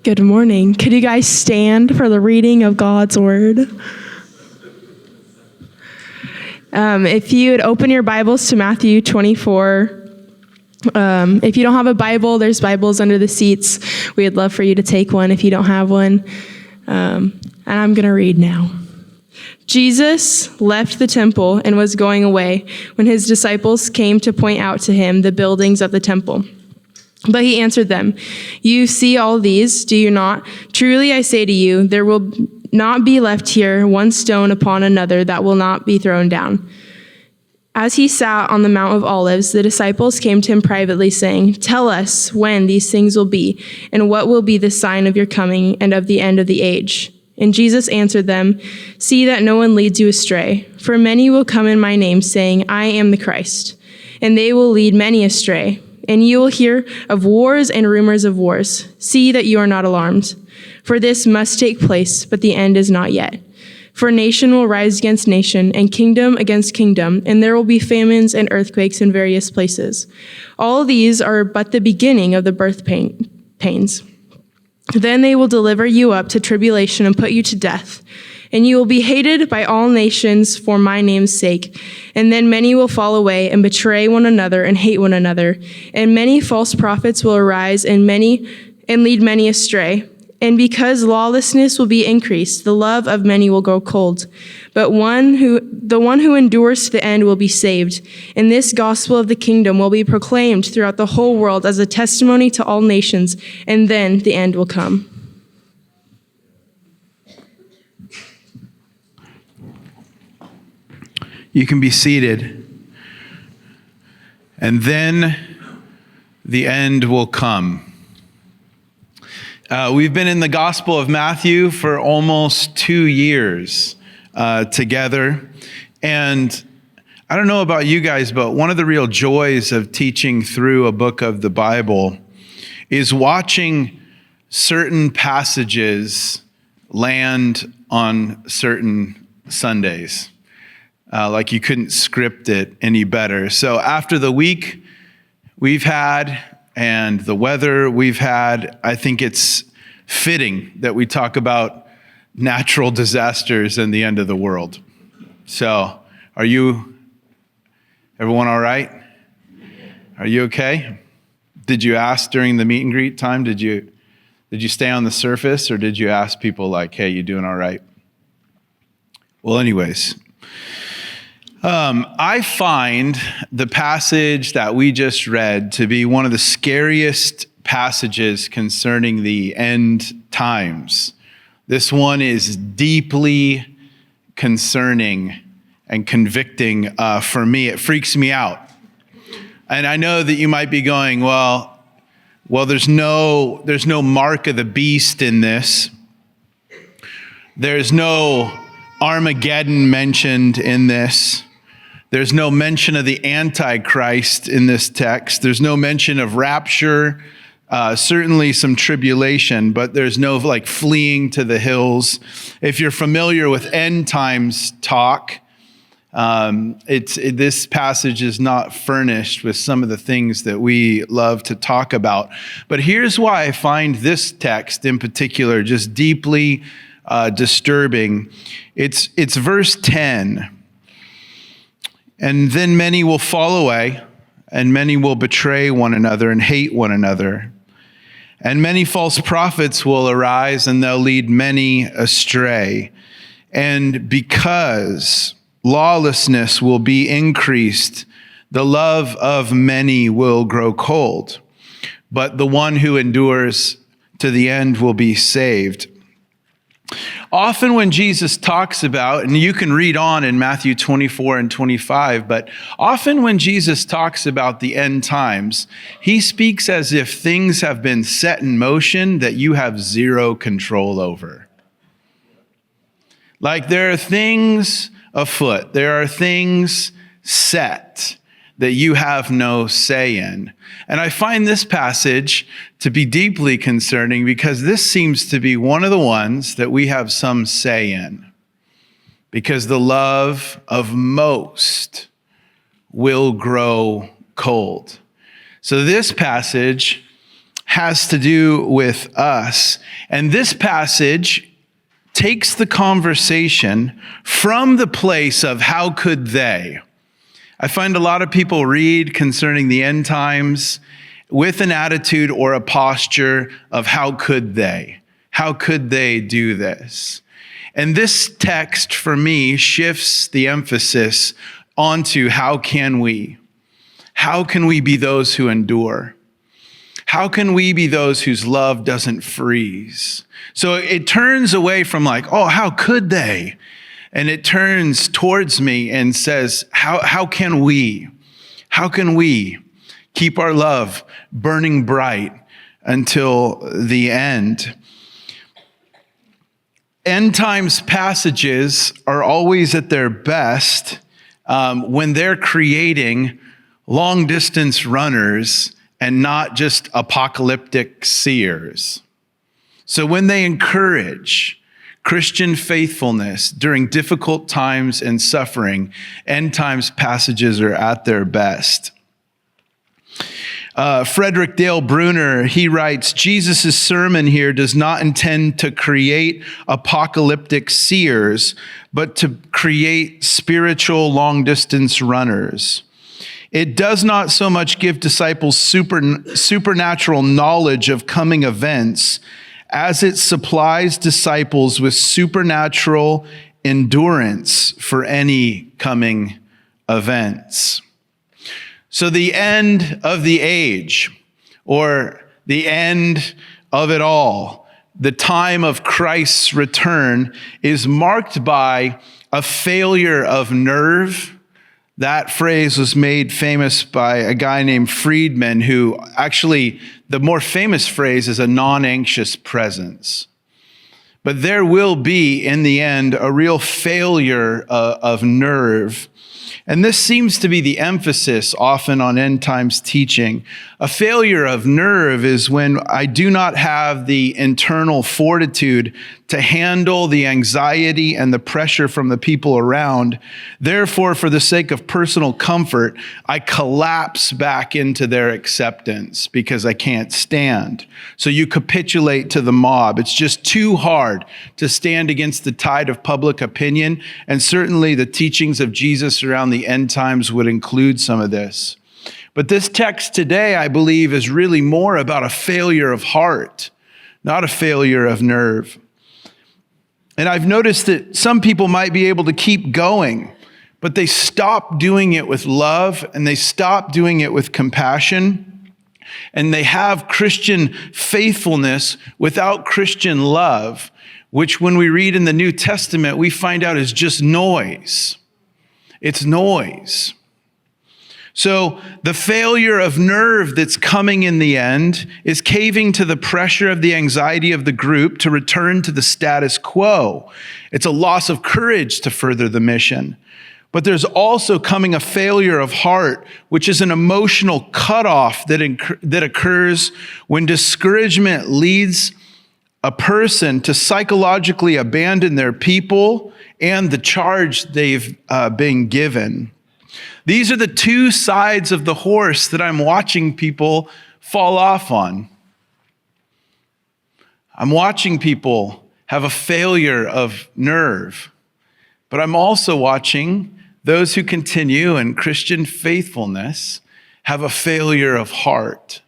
Good morning. Could you guys stand for the reading of God's word? If you would open your Bibles to Matthew 24. If you don't have a Bible, there's Bibles under the seats. We'd love for you to take one if you don't have one. And I'm going to read now. Jesus left the temple and was going away when his disciples came to point out to him the buildings of the temple. But he answered them, "You see all these, do you not? Truly I say to you, there will not be left here one stone upon another that will not be thrown down." As he sat on the Mount of Olives, the disciples came to him privately, saying, "Tell us when these things will be, and what will be the sign of your coming and of the end of the age?" And Jesus answered them, "See that no one leads you astray. For many will come in my name, saying, 'I am the Christ,' and they will lead many astray. And you will hear of wars and rumors of wars. See that you are not alarmed. For this must take place, but the end is not yet. For nation will rise against nation, and kingdom against kingdom, and there will be famines and earthquakes in various places. All these are but the beginning of the birth pains. Then they will deliver you up to tribulation and put you to death. And you will be hated by all nations for my name's sake. And then many will fall away and betray one another and hate one another. And many false prophets will arise and lead many astray. And because lawlessness will be increased, the love of many will grow cold. But the one who endures to the end will be saved. And this gospel of the kingdom will be proclaimed throughout the whole world as a testimony to all nations. And then the end will come. You can be seated. And then the end will come. We've been in the Gospel of Matthew for almost 2 years together. And I don't know about you guys, but one of the real joys of teaching through a book of the Bible is watching certain passages land on certain Sundays. Like you couldn't script it any better. So after the week we've had and the weather we've had, I think it's fitting that we talk about natural disasters and the end of the world. So everyone all right? Are you okay? Did you ask during the meet and greet time? Did you stay on the surface, or did you ask people like, "Hey, you doing all right?" Well, anyways, I find the passage that we just read to be one of the scariest passages concerning the end times. This one is deeply concerning and convicting for me. It freaks me out. And I know that you might be going, well, there's no mark of the beast in this. There's no Armageddon mentioned in this. There's no mention of the Antichrist in this text. There's no mention of rapture, certainly some tribulation, but there's no fleeing to the hills. If you're familiar with end times talk, this passage is not furnished with some of the things that we love to talk about. But here's why I find this text in particular just deeply disturbing. It's verse 10. "And then many will fall away, and many will betray one another and hate one another. And many false prophets will arise, and they'll lead many astray. And because lawlessness will be increased, the love of many will grow cold. But the one who endures to the end will be saved." Often when Jesus talks about, and you can read on in Matthew 24 and 25, but often when Jesus talks about the end times, he speaks as if things have been set in motion that you have zero control over. Like there are things afoot, there are things set that you have no say in. And I find this passage to be deeply concerning because this seems to be one of the ones that we have some say in. Because the love of most will grow cold. So this passage has to do with us. And this passage takes the conversation from the place of how could they. I find a lot of people read concerning the end times with an attitude or a posture of how could they? How could they do this? And this text for me shifts the emphasis onto how can we? How can we be those who endure? How can we be those whose love doesn't freeze? So it turns away from like, oh, how could they? And it turns towards me and says, how can we? How can we keep our love burning bright until the end? End times passages are always at their best when they're creating long distance runners and not just apocalyptic seers. So when they encourage Christian faithfulness during difficult times and suffering, end times passages are at their best. Frederick Dale Bruner, he writes, Jesus' sermon here does not intend to create apocalyptic seers, but to create spiritual long-distance runners. It does not so much give disciples supernatural knowledge of coming events as it supplies disciples with supernatural endurance for any coming events. So the end of the age, or the end of it all, the time of Christ's return, is marked by a failure of nerve. That phrase was made famous by a guy named Friedman, who actually, the more famous phrase is a non-anxious presence. But there will be, in the end, a real failure of nerve. And this seems to be the emphasis often on end times teaching. A failure of nerve is when I do not have the internal fortitude to handle the anxiety and the pressure from the people around. Therefore, for the sake of personal comfort, I collapse back into their acceptance because I can't stand. So you capitulate to the mob. It's just too hard to stand against the tide of public opinion. And certainly the teachings of Jesus around the end times would include some of this. But this text today, I believe, is really more about a failure of heart, not a failure of nerve. And I've noticed that some people might be able to keep going, but they stop doing it with love and they stop doing it with compassion. And they have Christian faithfulness without Christian love, which when we read in the New Testament, we find out is just noise. It's noise. So the failure of nerve that's coming in the end is caving to the pressure of the anxiety of the group to return to the status quo. It's a loss of courage to further the mission. But there's also coming a failure of heart, which is an emotional cutoff that occurs when discouragement leads a person to psychologically abandon their people and the charge they've been given. These are the two sides of the horse that I'm watching people fall off on. I'm watching people have a failure of nerve, but I'm also watching those who continue in Christian faithfulness have a failure of heart.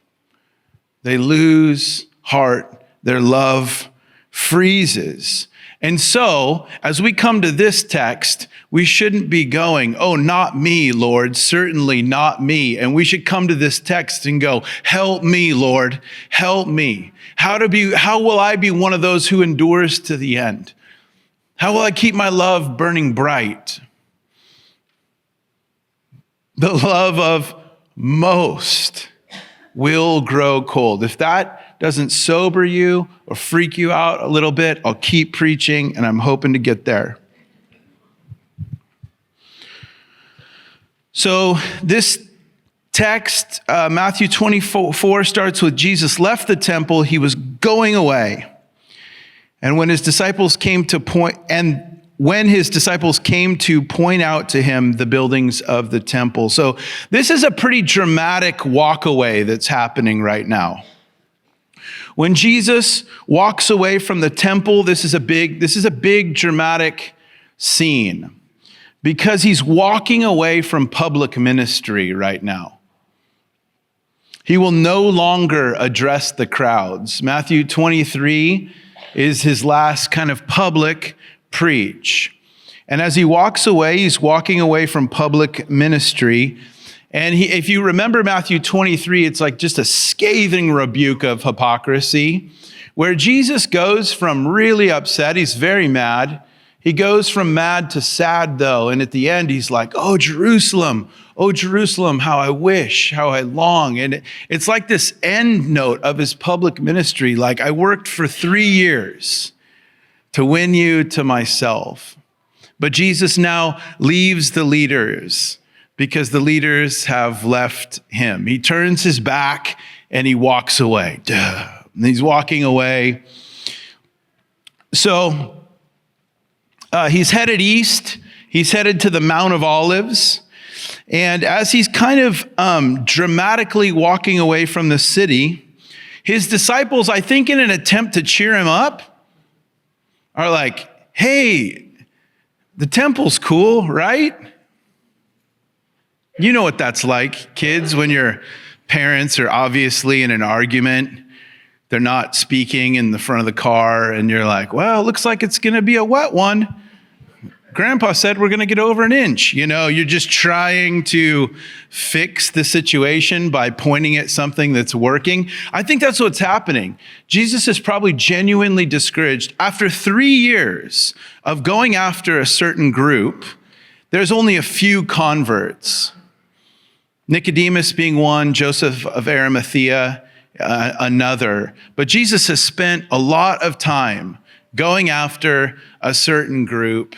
They lose heart. Their love freezes. And so, as we come to this text, we shouldn't be going, oh, not me, Lord, certainly not me. And we should come to this text and go, help me, Lord, help me. How will I be one of those who endures to the end? How will I keep my love burning bright? The love of most will grow cold. If that doesn't sober you or freak you out a little bit, I'll keep preaching, and I'm hoping to get there. So this text, Matthew 24, starts with Jesus left the temple. He was going away. And when his disciples came to point out to him the buildings of the temple. So this is a pretty dramatic walk away that's happening right now. When Jesus walks away from the temple, this is a big dramatic scene because he's walking away from public ministry right now. He will no longer address the crowds. Matthew 23 is his last kind of public preach. And as he walks away, he's walking away from public ministry. And if you remember Matthew 23, it's like just a scathing rebuke of hypocrisy, where Jesus goes from really upset, he's very mad. He goes from mad to sad, though. And at the end, he's like, oh, Jerusalem, how I wish, how I long. And it's like this end note of his public ministry. Like, I worked for 3 years to win you to myself. But Jesus now leaves the leaders because the leaders have left him. He turns his back and he walks away. And he's walking away. So he's headed east. He's headed to the Mount of Olives. And as he's kind of dramatically walking away from the city, his disciples, I think in an attempt to cheer him up, are like, hey, the temple's cool, right? You know what that's like, kids, when your parents are obviously in an argument. They're not speaking in the front of the car, and you're like, well, it looks like it's going to be a wet one. Grandpa said we're going to get over an inch. You know, you're just trying to fix the situation by pointing at something that's working. I think that's what's happening. Jesus is probably genuinely discouraged. After 3 years of going after a certain group, there's only a few converts. Nicodemus being one, Joseph of Arimathea another. But Jesus has spent a lot of time going after a certain group.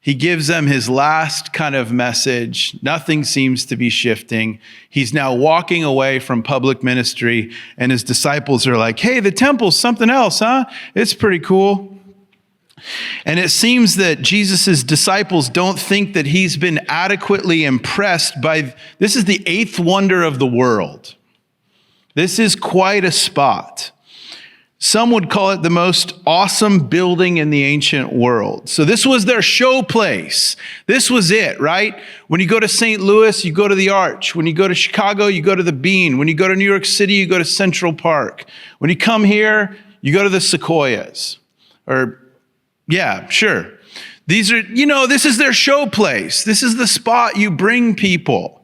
He gives them his last kind of message. Nothing seems to be shifting. He's now walking away from public ministry, and his disciples are like, hey, the temple's something else, huh? It's pretty cool. And it seems that Jesus' disciples don't think that he's been adequately impressed by, this is the 8th wonder of the world. This is quite a spot. Some would call it the most awesome building in the ancient world. So this was their show place. This was it, right? When you go to St. Louis, you go to the Arch. When you go to Chicago, you go to the Bean. When you go to New York City, you go to Central Park. When you come here, you go to the Sequoias. Yeah, sure. These are, this is their show place. This is the spot you bring people.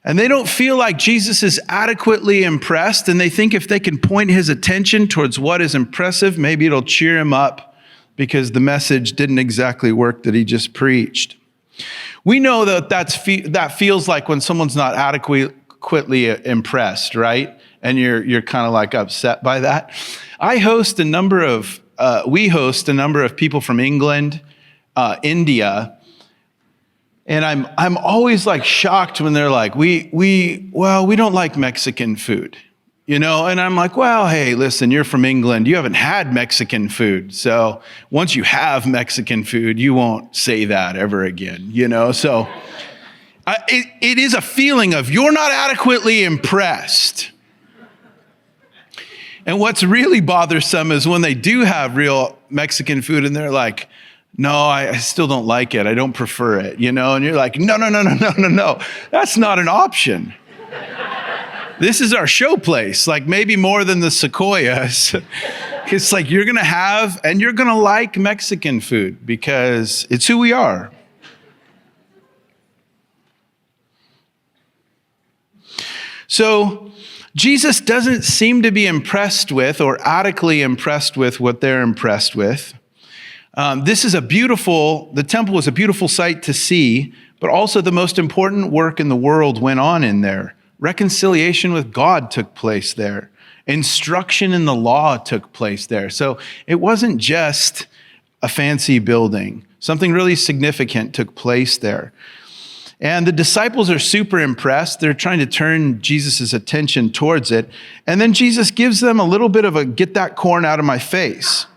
And they don't feel like Jesus is adequately impressed, and they think if they can point his attention towards what is impressive, maybe it'll cheer him up because the message didn't exactly work that he just preached. We know that that feels like when someone's not adequately impressed, right? And you're kind of like upset by that. We host a number of people from England, India. And I'm always like shocked when they're like, we don't like Mexican food, And I'm like, well, hey, listen, you're from England. You haven't had Mexican food. So once you have Mexican food, you won't say that ever again, So it is a feeling of you're not adequately impressed. And what's really bothersome is when they do have real Mexican food and they're like, no, I still don't like it. I don't prefer it, And you're like, no. That's not an option. This is our show place, like maybe more than the Sequoias. It's like you're going to have and you're going to like Mexican food because it's who we are. So Jesus doesn't seem to be impressed with or adequately impressed with what they're impressed with. The temple was a beautiful sight to see, but also the most important work in the world went on in there. Reconciliation with God took place there. Instruction in the law took place there. So it wasn't just a fancy building. Something really significant took place there. And the disciples are super impressed. They're trying to turn Jesus' attention towards it. And then Jesus gives them a little bit of a get that corn out of my face.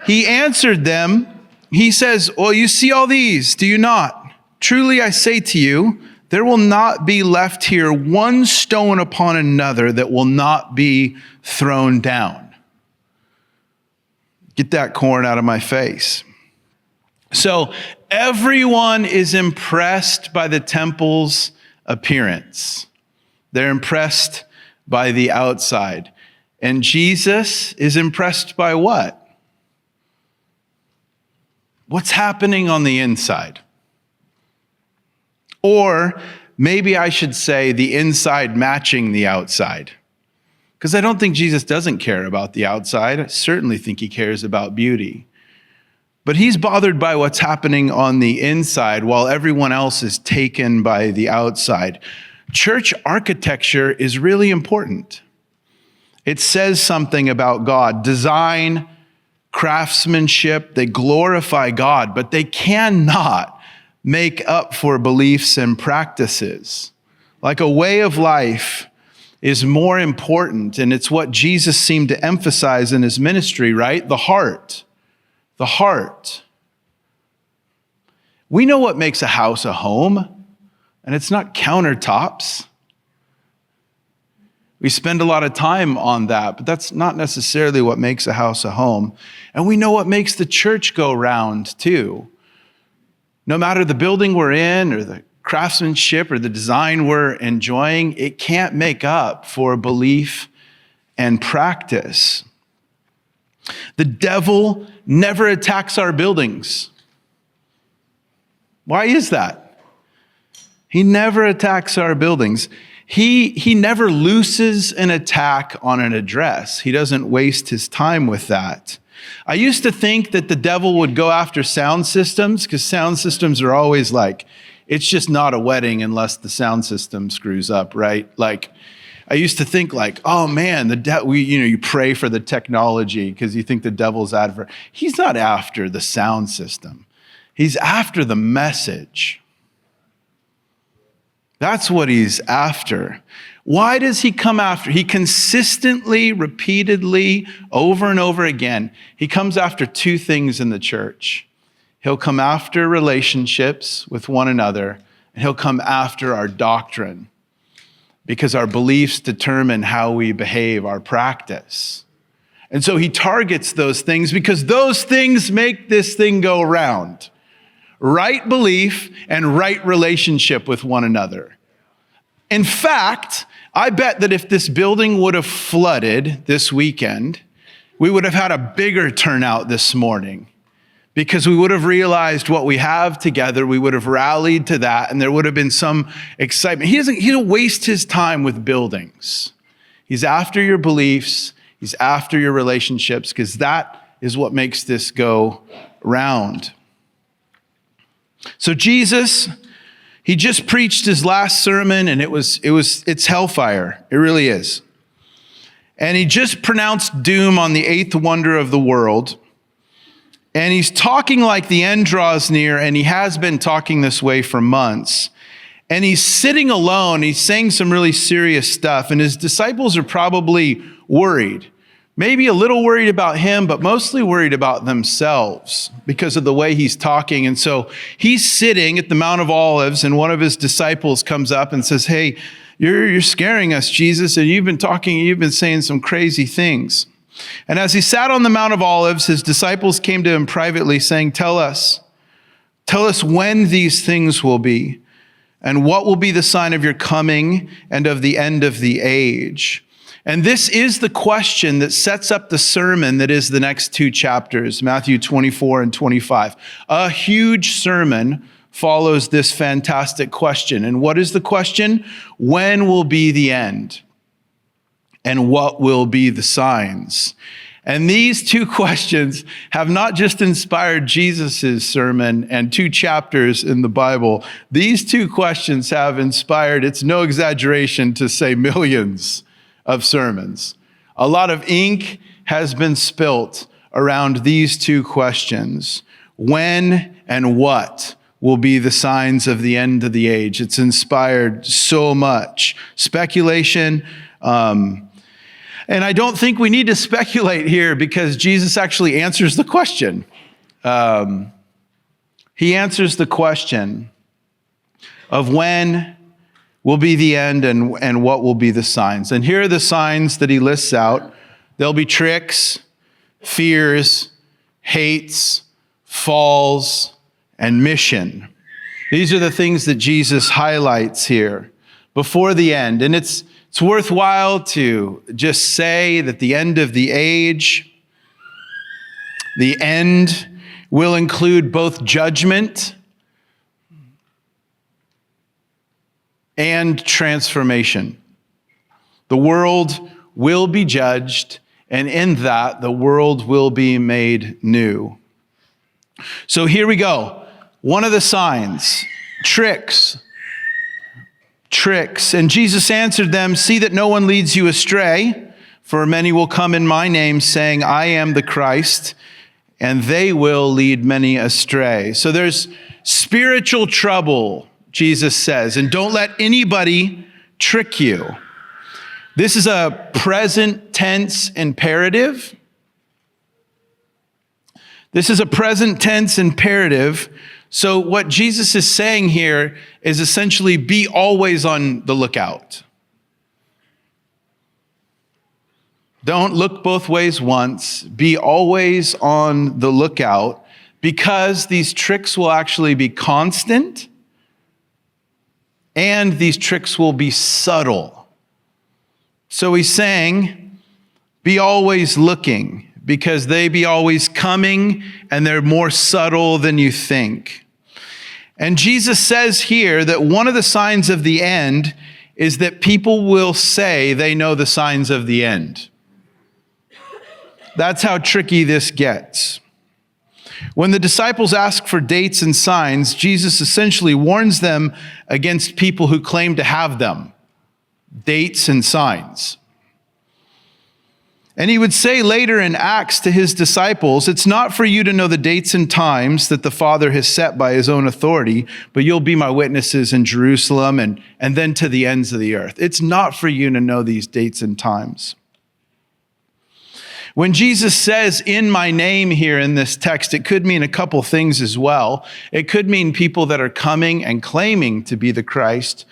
He answered them. He says, well, you see all these, do you not? Truly I say to you, there will not be left here one stone upon another that will not be thrown down. Get that corn out of my face. So everyone is impressed by the temple's appearance. They're impressed by the outside. And Jesus is impressed by what? What's happening on the inside? Or maybe I should say the inside matching the outside. Because I don't think Jesus doesn't care about the outside. I certainly think he cares about beauty. But he's bothered by what's happening on the inside while everyone else is taken by the outside. Church architecture is really important. It says something about God. Design, craftsmanship, they glorify God, but they cannot make up for beliefs and practices. Like a way of life is more important, and it's what Jesus seemed to emphasize in his ministry, right? The heart. The heart. We know what makes a house a home, and it's not countertops. We spend a lot of time on that, but that's not necessarily what makes a house a home. And we know what makes the church go round, too. No matter the building we're in or the craftsmanship or the design we're enjoying, it can't make up for belief and practice. The devil never attacks our buildings. Why is that? He never attacks our buildings. He never looses an attack on an address. He doesn't waste his time with that. I used to think that the devil would go after sound systems because sound systems are always like, it's just not a wedding unless the sound system screws up, right? Like, I used to think like, oh man, you pray for the technology because you think the devil's advert. He's not after the sound system. He's after the message. That's what he's after. Why does he come after? He consistently, repeatedly, over and over again, he comes after two things in the church. He'll come after relationships with one another, and he'll come after our doctrine, because our beliefs determine how we behave, our practice. And so he targets those things because those things make this thing go round. Right belief and right relationship with one another. In fact, I bet that if this building would have flooded this weekend, we would have had a bigger turnout this morning because we would have realized what we have together. We would have rallied to that, and there would have been some excitement. He doesn't waste his time with buildings. He's after your beliefs. He's after your relationships because that is what makes this go round. So Jesus, he just preached his last sermon, and it's hellfire. It really is. And he just pronounced doom on the eighth wonder of the world. And he's talking like the end draws near, and he has been talking this way for months. And he's sitting alone. He's saying some really serious stuff, and his disciples are probably worried. Maybe a little worried about him, but mostly worried about themselves because of the way he's talking. And so he's sitting at the Mount of Olives, and one of his disciples comes up and says, "Hey, you're scaring us, Jesus, and you've been saying some crazy things." And as he sat on the Mount of Olives, his disciples came to him privately saying, Tell us when these things will be, and what will be the sign of your coming and of the end of the age. And this is the question that sets up the sermon that is the next two chapters, Matthew 24 and 25. A huge sermon follows this fantastic question. And what is the question? When will be the end? And what will be the signs? And these two questions have not just inspired Jesus' sermon and two chapters in the Bible. These two questions have inspired, it's no exaggeration to say, millions of sermons. A lot of ink has been spilt around these two questions. When and what will be the signs of the end of the age? It's inspired so much speculation. And I don't think we need to speculate here because Jesus actually answers the question. He answers the question of when will be the end and what will be the signs. And here are the signs that he lists out. There'll be tricks, fears, hates, falls, and mission. These are the things that Jesus highlights here before the end. And it's worthwhile to just say that the end of the age, the end will include both judgment and transformation. The world will be judged, and in that, the world will be made new. So here we go. One of the signs, tricks. And Jesus answered them, "See that no one leads you astray, for many will come in my name, saying, 'I am the Christ,' and they will lead many astray." So there's spiritual trouble, Jesus says, and don't let anybody trick you. This is a present tense imperative. So what Jesus is saying here is essentially be always on the lookout. Don't look both ways once. Be always on the lookout, because these tricks will actually be constant and these tricks will be subtle. So he's saying, be always looking, because they be always coming and they're more subtle than you think. And Jesus says here that one of the signs of the end is that people will say they know the signs of the end. That's how tricky this gets. When the disciples ask for dates and signs, Jesus essentially warns them against people who claim to have them, dates and signs. And he would say later in Acts to his disciples, "It's not for you to know the dates and times that the Father has set by his own authority, but you'll be my witnesses in Jerusalem and then to the ends of the earth." It's not for you to know these dates and times. When Jesus says, "in my name" here in this text, it could mean a couple things as well. It could mean people that are coming and claiming to be the Christ,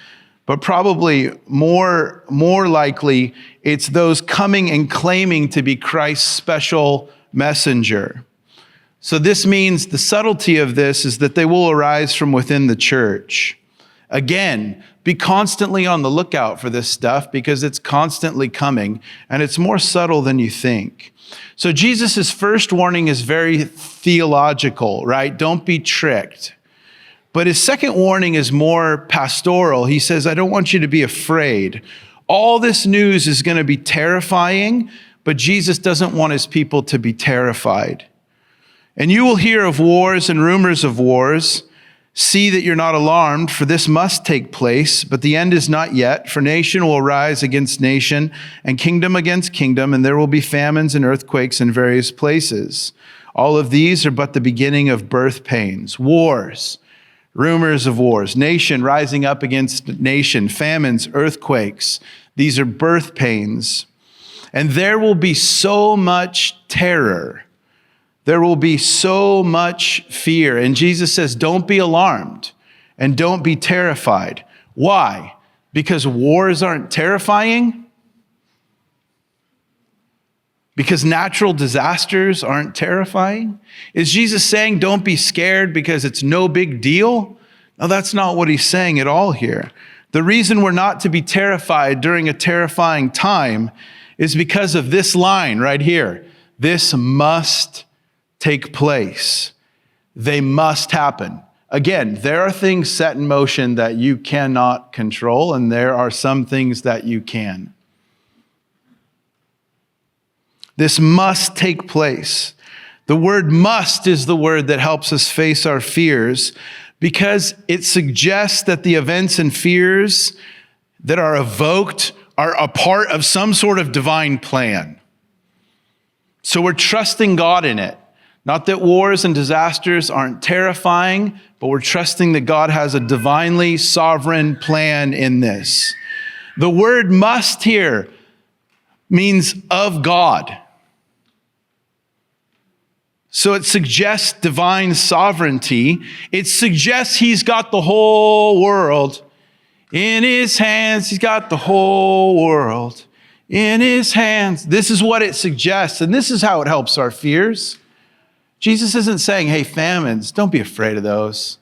but probably more likely, it's those coming and claiming to be Christ's special messenger. So this means the subtlety of this is that they will arise from within the church. Again, be constantly on the lookout for this stuff, because it's constantly coming and it's more subtle than you think. So Jesus' first warning is very theological, right? Don't be tricked. But his second warning is more pastoral. He says, I don't want you to be afraid. All this news is going to be terrifying, but Jesus doesn't want his people to be terrified. And you will hear of wars and rumors of wars. See that you're not alarmed, for this must take place, but the end is not yet. For nation will rise against nation, and kingdom against kingdom, and there will be famines and earthquakes in various places. All of these are but the beginning of birth pains, wars, rumors of wars, nation rising up against nation, famines, earthquakes. These are birth pains. And there will be so much terror. There will be so much fear. And Jesus says, don't be alarmed and don't be terrified. Why? Because wars aren't terrifying? Because natural disasters aren't terrifying? Is Jesus saying don't be scared because it's no big deal? No, that's not what he's saying at all here. The reason we're not to be terrified during a terrifying time is because of this line right here. This must take place. They must happen. Again, there are things set in motion that you cannot control, and there are some things that you can. This must take place. The word must is the word that helps us face our fears, because it suggests that the events and fears that are evoked are a part of some sort of divine plan. So we're trusting God in it. Not that wars and disasters aren't terrifying, but we're trusting that God has a divinely sovereign plan in this. The word must here means of God. So it suggests divine sovereignty. It suggests he's got the whole world in his hands. He's got the whole world in his hands. This is what it suggests, and this is how it helps our fears. Jesus isn't saying, hey, famines, don't be afraid of those.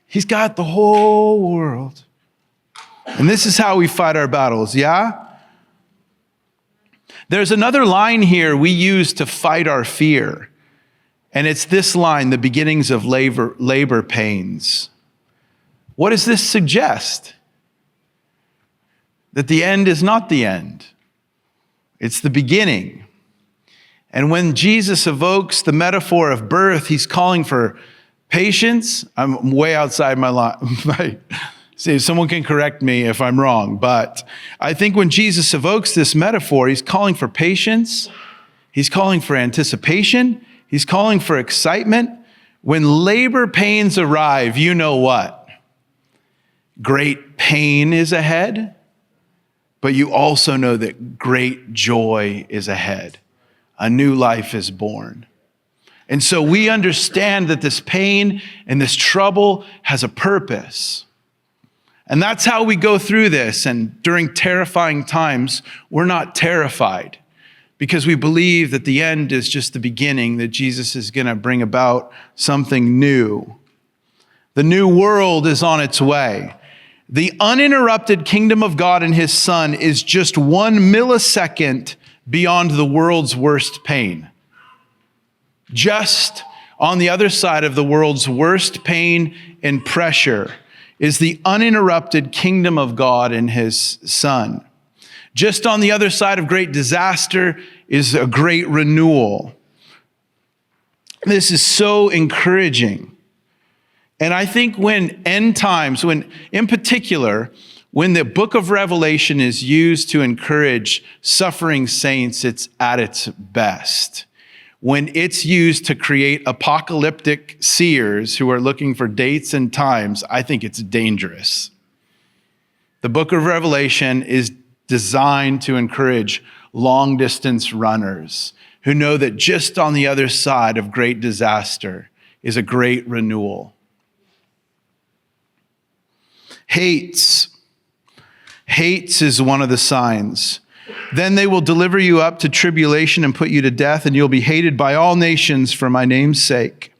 He's got the whole world. And this is how we fight our battles, yeah? There's another line here we use to fight our fear. And it's this line, the beginnings of labor pains. What does this suggest? That the end is not the end. It's the beginning. And when Jesus evokes the metaphor of birth, he's calling for patience. I'm way outside my line. See, someone can correct me if I'm wrong, but I think when Jesus evokes this metaphor, he's calling for patience. He's calling for anticipation. He's calling for excitement. When labor pains arrive, you know what? Great pain is ahead, but you also know that great joy is ahead. A new life is born. And so we understand that this pain and this trouble has a purpose. And that's how we go through this. And during terrifying times, we're not terrified because we believe that the end is just the beginning, that Jesus is going to bring about something new. The new world is on its way. The uninterrupted kingdom of God and his Son is just 1 millisecond beyond the world's worst pain. Just on the other side of the world's worst pain and pressure is the uninterrupted kingdom of God and his Son. Just on the other side of great disaster is a great renewal. This is so encouraging. And I think when end times, in particular, when the book of Revelation is used to encourage suffering saints, it's at its best. When it's used to create apocalyptic seers who are looking for dates and times, I think it's dangerous. The book of Revelation is designed to encourage long-distance runners who know that just on the other side of great disaster is a great renewal. Hates is one of the signs. Then they will deliver you up to tribulation and put you to death, and you'll be hated by all nations for my name's sake.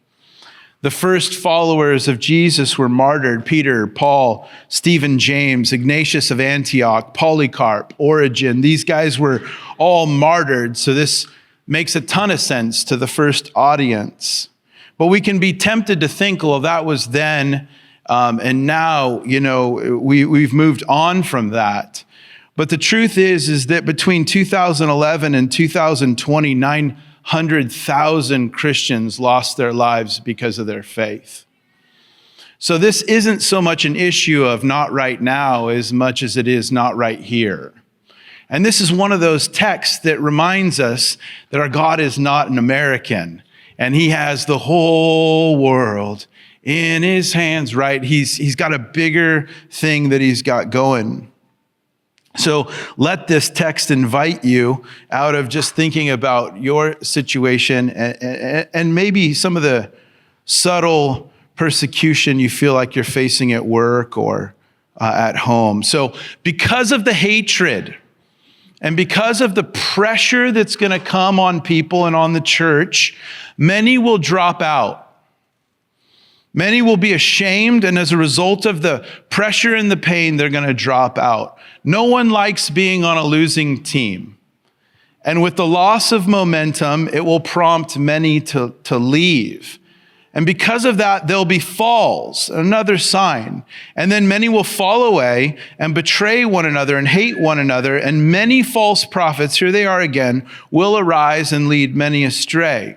The first followers of Jesus were martyred: Peter, Paul, Stephen, James, Ignatius of Antioch, Polycarp, Origen. These guys were all martyred, so this makes a ton of sense to the first audience. But we can be tempted to think, well, that was then, and now, we've moved on from that. But the truth is that between 2011 and 2020, 900,000 Christians lost their lives because of their faith. So this isn't so much an issue of not right now as much as it is not right here. And this is one of those texts that reminds us that our God is not an American and he has the whole world in his hands, right? He's got a bigger thing that he's got going. So let this text invite you out of just thinking about your situation and maybe some of the subtle persecution you feel like you're facing at work or at home. So because of the hatred and because of the pressure that's going to come on people and on the church, many will drop out. Many will be ashamed, and as a result of the pressure and the pain, they're going to drop out. No one likes being on a losing team. And with the loss of momentum, it will prompt many to leave. And because of that, there'll be falls, another sign. And then many will fall away and betray one another and hate one another. And many false prophets, here they are again, will arise and lead many astray.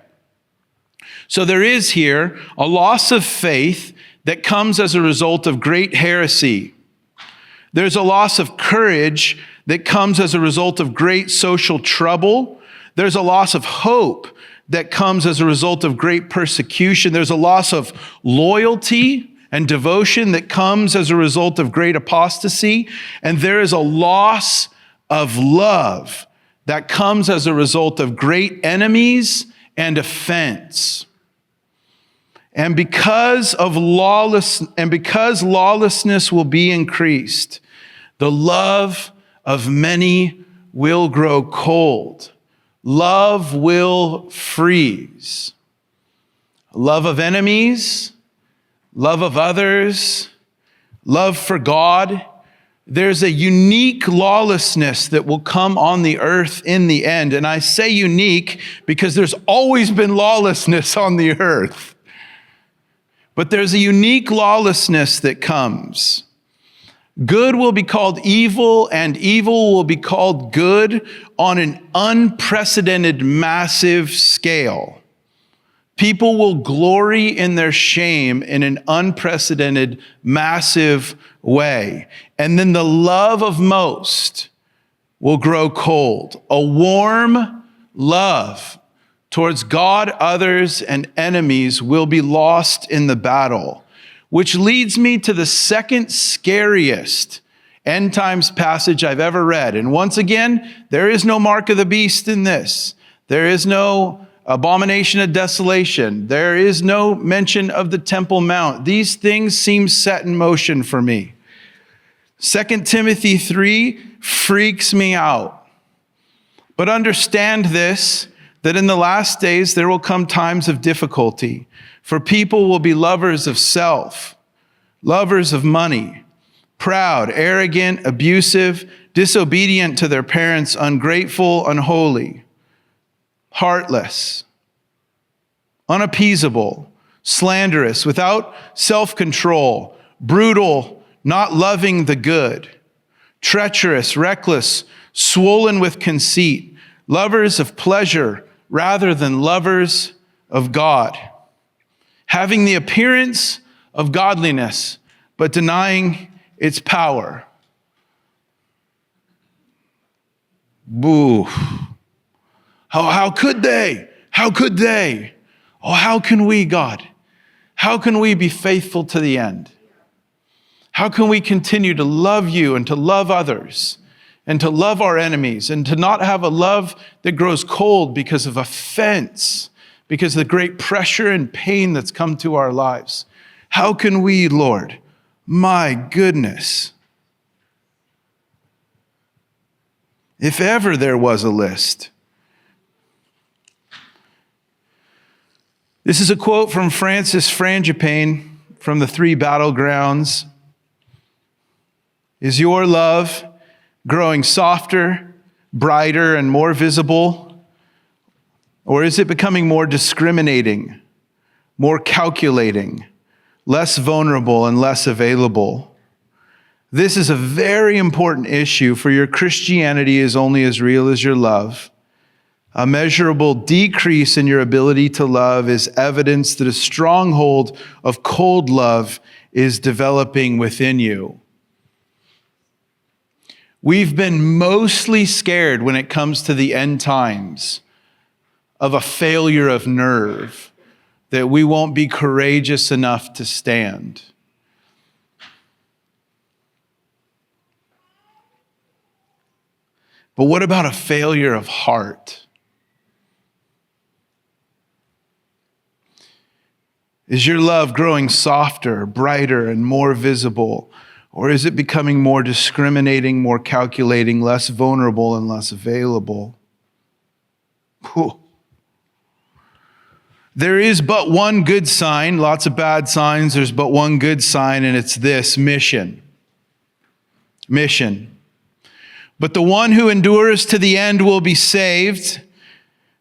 So there is here a loss of faith that comes as a result of great heresy. There's a loss of courage that comes as a result of great social trouble. There's a loss of hope that comes as a result of great persecution. There's a loss of loyalty and devotion that comes as a result of great apostasy. And there is a loss of love that comes as a result of great enemies and offense. And because lawlessness will be increased, the love of many will grow cold. love will freeze. Love of enemies, love of others, love for God. There's a unique lawlessness that will come on the earth in the end. And I say unique because there's always been lawlessness on the earth. But there's a unique lawlessness that comes. Good will be called evil, and evil will be called good on an unprecedented, massive scale. People will glory in their shame in an unprecedented, massive way. And then the love of most will grow cold. A warm love towards God, others, and enemies will be lost in the battle. Which leads me to the second scariest end times passage I've ever read. And once again, there is no mark of the beast in this. There is no abomination of desolation. There is no mention of the Temple Mount. These things seem set in motion for me. 2 Timothy 3 freaks me out. But understand this, that in the last days there will come times of difficulty, for people will be lovers of self, lovers of money, proud, arrogant, abusive, disobedient to their parents, ungrateful, unholy, heartless, unappeasable, slanderous, without self-control, brutal, not loving the good, treacherous, reckless, swollen with conceit, lovers of pleasure rather than lovers of God, having the appearance of godliness, but denying its power. Boo. How could they? How could they? Oh, how can we, God? How can we be faithful to the end? How can we continue to love you and to love others and to love our enemies and to not have a love that grows cold because of offense, because of the great pressure and pain that's come to our lives? How can we, Lord? My goodness. If ever there was a list. This is a quote from Francis Frangipane from the Three Battlegrounds. Is your love growing softer, brighter, and more visible? Or is it becoming more discriminating, more calculating, less vulnerable, and less available? This is a very important issue, for your Christianity is only as real as your love. A measurable decrease in your ability to love is evidence that a stronghold of cold love is developing within you. We've been mostly scared when it comes to the end times of a failure of nerve, that we won't be courageous enough to stand. But what about a failure of heart? Is your love growing softer, brighter, and more visible? Or is it becoming more discriminating, more calculating, less vulnerable, and less available? Whew. There is but one good sign, lots of bad signs. There's but one good sign, and it's this: mission. Mission. But the one who endures to the end will be saved.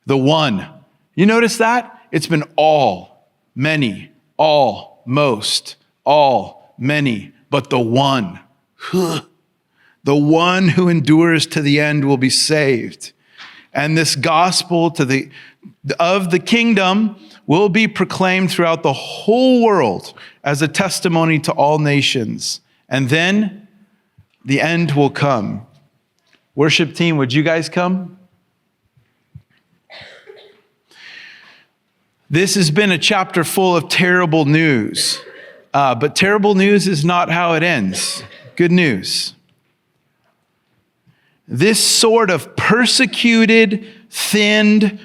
The one. You notice that? It's been all. Many, all, most, all, many, but the one. The one who endures to the end will be saved. And this gospel of the kingdom will be proclaimed throughout the whole world as a testimony to all nations. And then the end will come. Worship team, would you guys come? This has been a chapter full of terrible news, but terrible news is not how it ends. Good news. This sort of persecuted, thinned,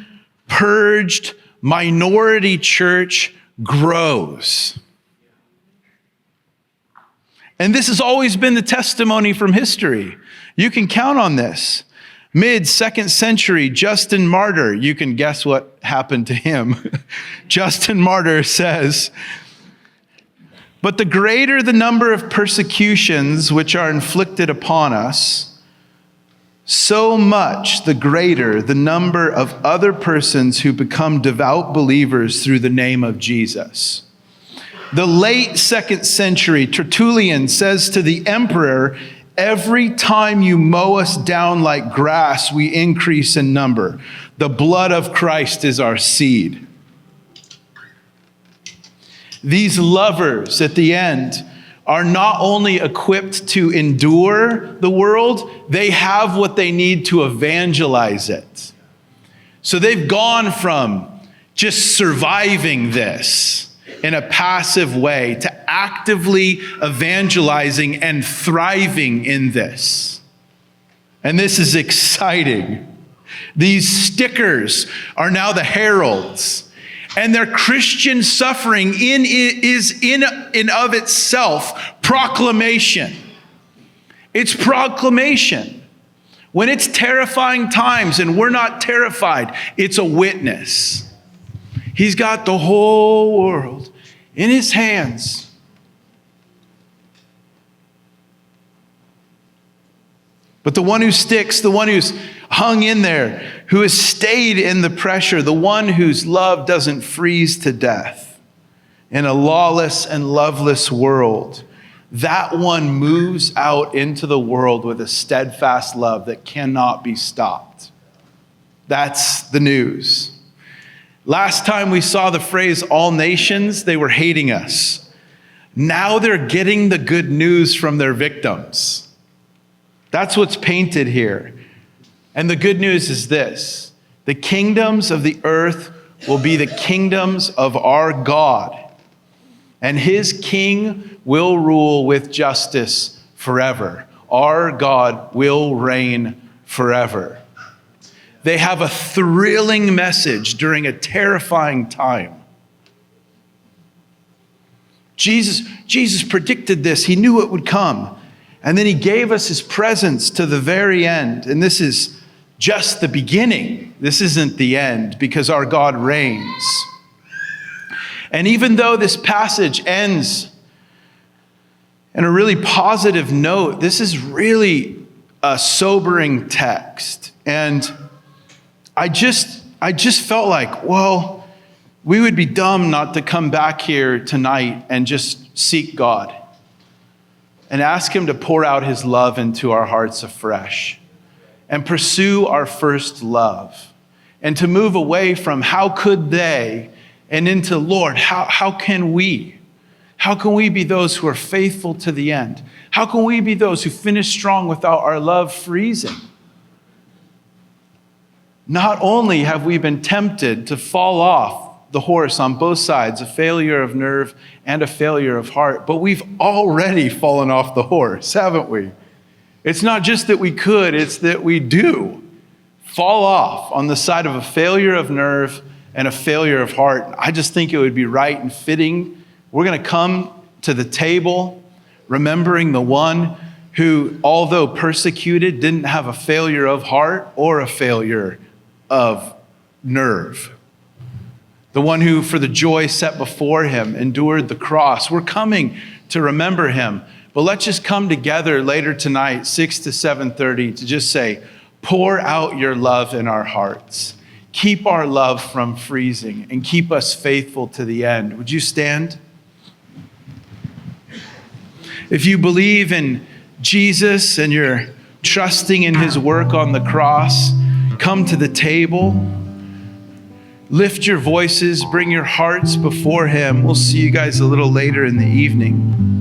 purged minority church grows. And this has always been the testimony from history. You can count on this. Mid-2nd century, Justin Martyr, you can guess what happened to him. Justin Martyr says, "But the greater the number of persecutions which are inflicted upon us, so much the greater the number of other persons who become devout believers through the name of Jesus." The late 2nd century Tertullian says to the emperor, "Every time you mow us down like grass, we increase in number. The blood of Christ is our seed." These lovers at the end are not only equipped to endure the world, they have what they need to evangelize it. So they've gone from just surviving this in a passive way to actively evangelizing and thriving in this. And this is exciting. These stickers are now the heralds. And their Christian suffering is in and of itself proclamation. It's proclamation. When it's terrifying times and we're not terrified, it's a witness. He's got the whole world in his hands. But the one who sticks, the one who's hung in there, who has stayed in the pressure, the one whose love doesn't freeze to death in a lawless and loveless world, that one moves out into the world with a steadfast love that cannot be stopped. That's the news. Last time we saw the phrase all nations, they were hating us. Now they're getting the good news from their victims. That's what's painted here. And the good news is this: the kingdoms of the earth will be the kingdoms of our God, and his king will rule with justice forever. Our God will reign forever. They have a thrilling message during a terrifying time. Jesus predicted this. He knew it would come. And then he gave us his presence to the very end. And this is just the beginning. This isn't the end, because our God reigns. And even though this passage ends in a really positive note, this is really a sobering text. And I just felt like, well, we would be dumb not to come back here tonight and just seek God and ask him to pour out his love into our hearts afresh and pursue our first love and to move away from how could they and into, Lord, how can we? How can we be those who are faithful to the end? How can we be those who finish strong without our love freezing? Not only have we been tempted to fall off the horse on both sides, a failure of nerve and a failure of heart, but we've already fallen off the horse, haven't we? It's not just that we could, it's that we do fall off on the side of a failure of nerve and a failure of heart. I just think it would be right and fitting. We're going to come to the table remembering the one who, although persecuted, didn't have a failure of heart or a failure of nerve. The one who, for the joy set before him, endured the cross. We're coming to remember him. But let's just come together later tonight, 6 to 7:30, to just say, pour out your love in our hearts. Keep our love from freezing and keep us faithful to the end. Would you stand? If you believe in Jesus and you're trusting in his work on the cross, come to the table. Lift your voices, bring your hearts before him. We'll see you guys a little later in the evening.